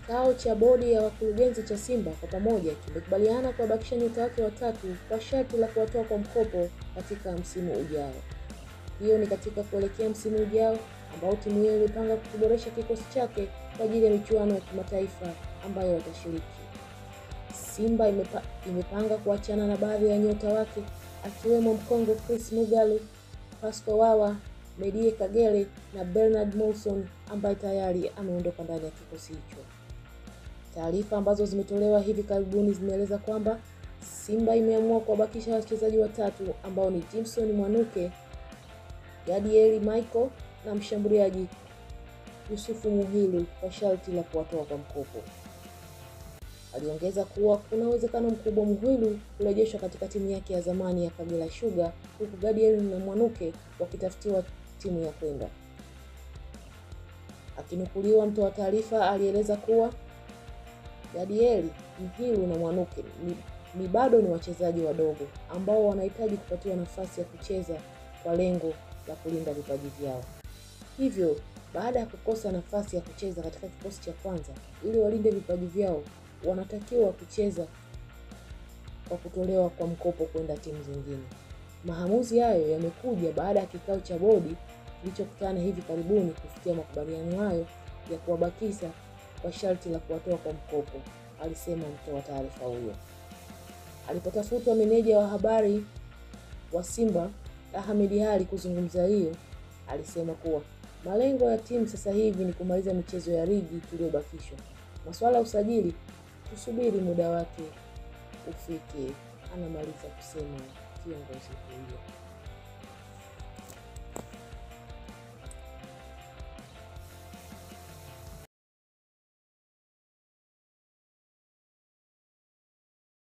Kikao cha bodi ya wakurugenzi cha Simba kwa pamoja kimekubaliana kuwabakisha nyota wake watatu kwa sharti la kuwatoa kwa mkopo katika msimu ujao. Hiyo ni katika kuelekea msimu ujao ambao timu hiyo imepanga kuboresha kikosi chake kwa ajili ya michuano ya kimataifa ambayo watashiriki. Simba imepanga kuachana na baadhi ya nyota wake akiwemo Mkongo Chris Mugalu, Pascal Wawa, Medie Kagere na Bernard Monson ambaye tayari ameondoka ndani ya kikosi hicho. Taarifa ambazo zimetolewa hivi karibuni zinaeleza kwamba Simba imeamua kuwabakisha wachezaji watatu ambao ni Jimson Mwanuke, Gadiel Michael na mshambuliaji Yusufu Muhilu kwa sharti la kuwatoa kwa mkopo. Aliongeza kuwa kuna uwezekano mkubwa Muhilu kurejeshwa katika timu yake ya zamani ya Kagera Sugar, huku Gadiel na Mwanuke wakitafutiwa timu ya kwenda. Akinukuliwa mtoa taarifa alieleza kuwa Gadiel, Muhilu na Mwanuke ni bado ni wachezaji wadogo ambao wanahitaji kupatiwa nafasi ya kucheza kwa lengo la kulinda vipaji vyao. Hivyo, baada ya kukosa nafasi ya kucheza katika kikosi cha kwanza ili walinde vipaji vyao, wanatakiwa kucheza kwa kutolewa kwa mkopo kwenda timu zingine. Maamuzi hayo yamekuja baada ya kikao cha bodi kilichokutana hivi karibuni kufikia makubaliano hayo ya kuwabakisha kwa sharti la kuwatoa kwa mkopo, alisema mtoa taarifa huyo. Alipotafutwa meneja wa habari wa Simba Ahmed Ally kuzungumza hiyo, alisema kuwa malengo ya timu sasa hivi ni kumaliza michezo ya ligi tuliyobakishwa. Masuala ya usajili tusubiri muda wake ufike, anamaliza kusema kiongozi huyo.